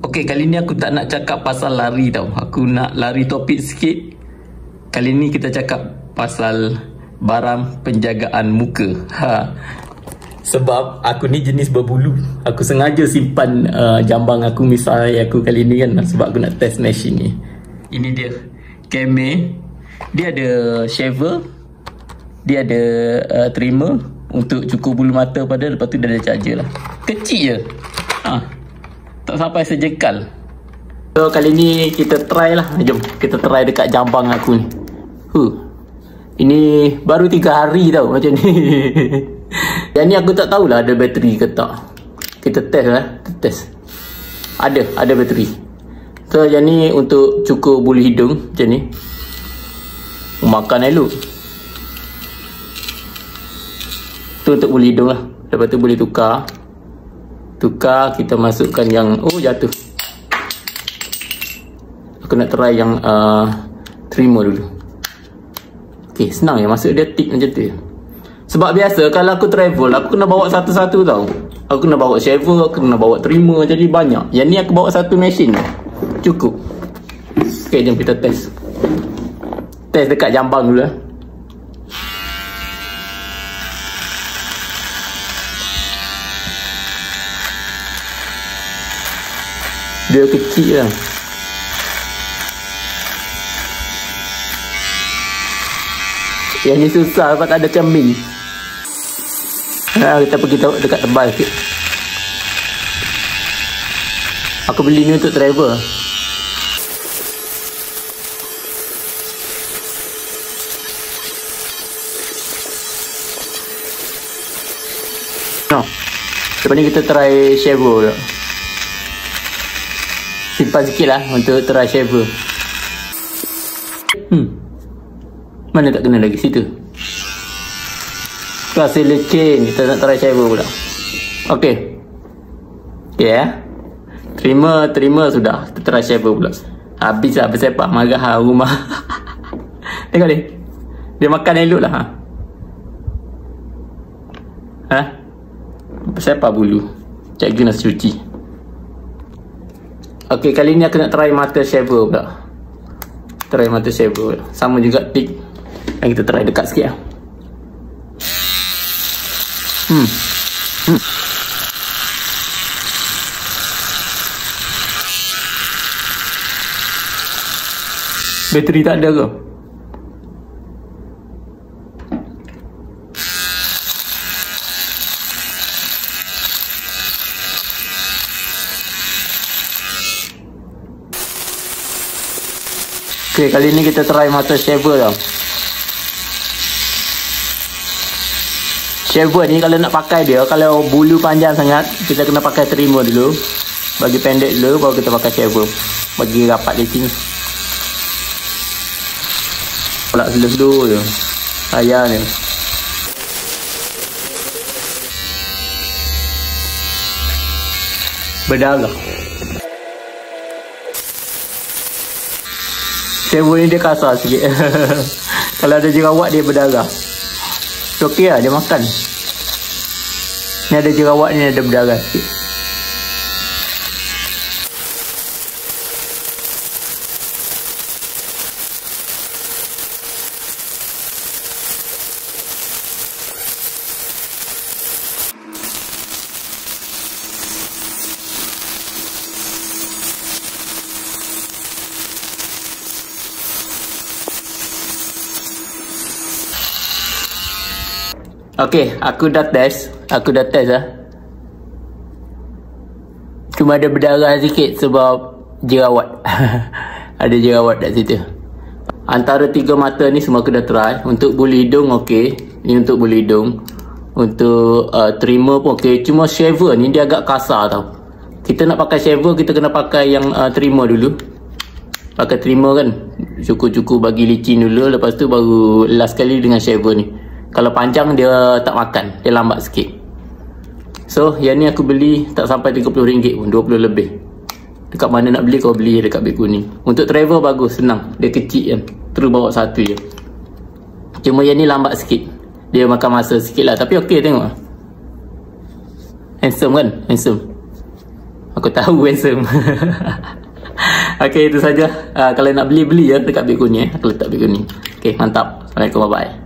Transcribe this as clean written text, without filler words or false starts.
Okay, kali ni aku tak nak cakap pasal lari tau. Aku nak lari topik sikit. Kali ni kita cakap pasal barang penjagaan muka. Sebab aku ni jenis berbulu. Aku sengaja simpan jambang aku misalnya aku kali ni kan. Sebab aku nak test mesin ni. Ini dia Keme. Dia ada shaver. Dia ada trimmer untuk cukur bulu mata pada. Lepas tu dia ada charger lah. Kecil je. Tak sampai sejengkal. So kali ni kita try lah. Jom kita try dekat jambang aku ni. Ini baru 3 hari tau macam ni. Yang ni aku tak tahulah ada bateri ke tak. Kita test lah. Kita test. Ada bateri. So yang ni untuk cukur bulu hidung macam ni. Makan elok. Tu untuk bulu hidung lah. Lepas tu boleh tukar. Kita masukkan yang jatuh. Aku nak try yang trimmer dulu. Okay, senang ya masuk dia tip macam tu. Sebab biasa kalau aku travel aku kena bawa satu-satu tau. Aku kena bawa shaver, aku kena bawa trimmer, jadi banyak. Yang ni aku bawa satu mesin cukup. Okay, jom kita test. Test dekat jambang dulu lah. Dia kecil lah. Yang ni susah sebab tak ada cermin. Kita pergi dekat tebal sikit. Aku beli ni untuk travel. Lepas ni kita try shaver. Simpan sikit lah untuk try shaver. Mana tak kena lagi situ. Rasa leceh. Kita nak try shaver pula. Okay. Okay Trimmer sudah. Kita try shaver pula. Habis lah bersepak marah rumah. Tengok ni. Dia makan elok lah. Bersepak bulu. Cikgu nak cuci. Okay, kali ni aku nak try mata shaver pula. Try mata shaver pula. Sama juga tip yang kita try dekat sikit lah. Bateri tak ada ke? Okay, kali ni kita try mata shaver tau. Shaver ni kalau nak pakai dia, kalau bulu panjang sangat, kita kena pakai trimmer dulu. Bagi pendek dulu, baru kita pakai shaver. Bagi rapat di sini. Pulak slow-slow je. Sayang ni. Berdarah. Shaver ni dia kasar sikit. Kalau ada jerawat dia berdarah. Okey lah dia makan. Ni ada jerawat ni ada berdarah sikit. Okay, aku dah test lah. Cuma ada berdarah sikit sebab jerawat. Ada jerawat kat situ. Antara 3 mata ni semua aku dah try. Untuk bulu hidung okey. Ni untuk bulu hidung. Untuk trimmer pun okey. Cuma shaver ni dia agak kasar tau. Kita nak pakai shaver, kita kena pakai yang trimmer dulu. Pakai trimmer kan, cukur-cukur bagi licin dulu. Lepas tu baru last kali dengan shaver ni. Kalau panjang dia tak makan, dia lambat sikit. So yang ni aku beli tak sampai RM30 pun, 20 lebih. Dekat mana nak beli kau beli dekat beg kuning. Untuk travel bagus, senang. Dia kecil kan, terus bawa satu je. Cuma yang ni lambat sikit. Dia makan masa sikit lah, tapi okey tengok. Handsome kan, handsome. Aku tahu handsome. Okay, itu saja. Kalau nak beli ya dekat beg kuning. Aku letak beg kuning. Okay, mantap. Assalamualaikum, bye-bye.